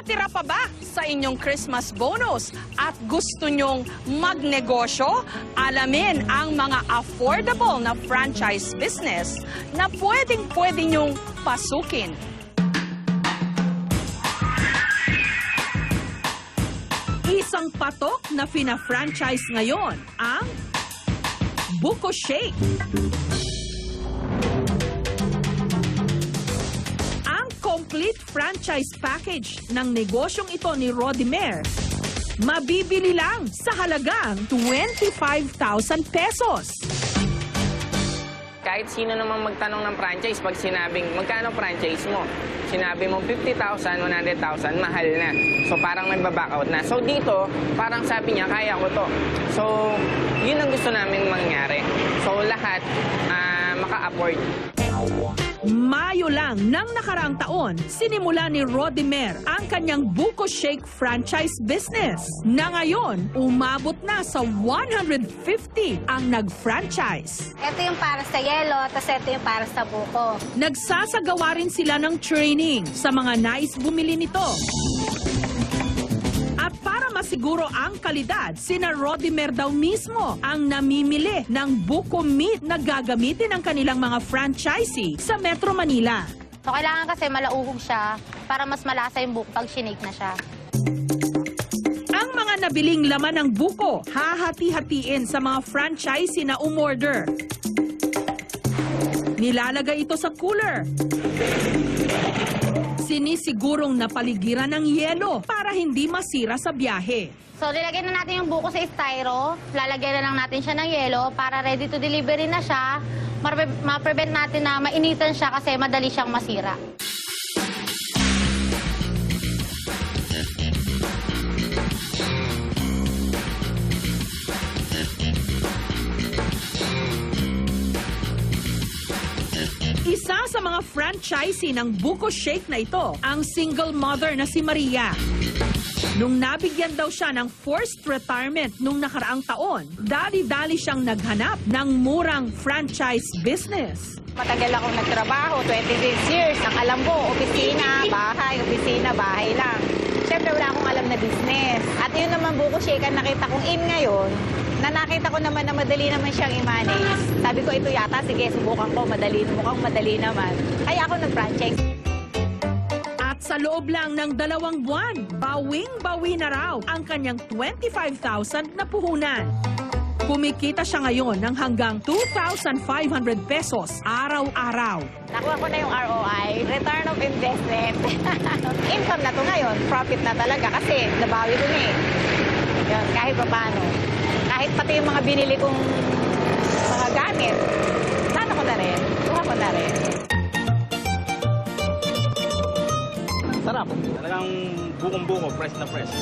natitira pa ba sa inyong Christmas bonus at gusto nyong magnegosyo? Alamin ang mga affordable na franchise business na pwedeng-pwede nyong pasukin. Isang patok na fina-franchise ngayon ang Buko Shake. Ang complete franchise package ng negosyong ito ni Rodimer, mabibili lang sa halagang 25,000 pesos. Kahit sino naman magtanong ng franchise, pag sinabing, magkano franchise mo? Sinabi mo 50,000, 100,000, mahal na. So parang nagbaback out na. So dito, parang sabi niya, kaya ko to. So yun ang gusto namin mangyari. So lahat maka-afford. Mayo lang ng nakaraang taon, sinimula ni Rodimer ang kanyang Buko Shake franchise business na ngayon umabot na sa 150 ang nag-franchise. Ito yung para sa yelo, tapos ito yung para sa buko. Nagsasagawa rin sila ng training sa mga nais bumili nito. At para masiguro ang kalidad, sina Rodimer daw mismo ang namimili ng buko meat na gagamitin ng kanilang mga franchisee sa Metro Manila. So kailangan kasi malauhog siya para mas malasa yung buko pag shinake na siya. Ang mga nabiling laman ng buko, hahati-hatiin sa mga franchisee na umorder. Nilalagay ito sa cooler. Sinisigurong napaligiran ng yelo para hindi masira sa biyahe. So nilagay na natin yung buko sa styro, lalagyan na lang natin siya ng yelo para ready to delivery na siya. Ma-prevent natin na mainitan siya kasi madali siyang masira. Isa sa mga franchisee ng Buko Shake na ito, ang single mother na si Maria. Nung nabigyan daw siya ng forced retirement nung nakaraang taon, dali-dali siyang naghanap ng murang franchise business. Matagal akong nagtrabaho, 26 years. Ang alam ko, opisina, bahay lang. Siyempre, wala akong alam na business. At yun naman, Buko Shake, ang nakita kong in ngayon, na nakita ko naman na madali naman siyang i-manage. Sabi ko, ito yata, sige, subukan ko, mukhang madali naman. Kaya ako nag-franchise. At sa loob lang ng 2 buwan, bawing-bawi na raw ang kanyang 25,000 na puhunan. Kumikita siya ngayon ng hanggang 2,500 pesos araw-araw. Nakuha ko na yung ROI, return of investment. Income na to ngayon, profit na talaga kasi nabawi ko na eh. Yun, kahit pa paano. Kahit pati yung mga binili kong mga gamit, sana ko na rin, kuha ko na rin. Sarap. Talagang bukong-buko, fresh na fresh.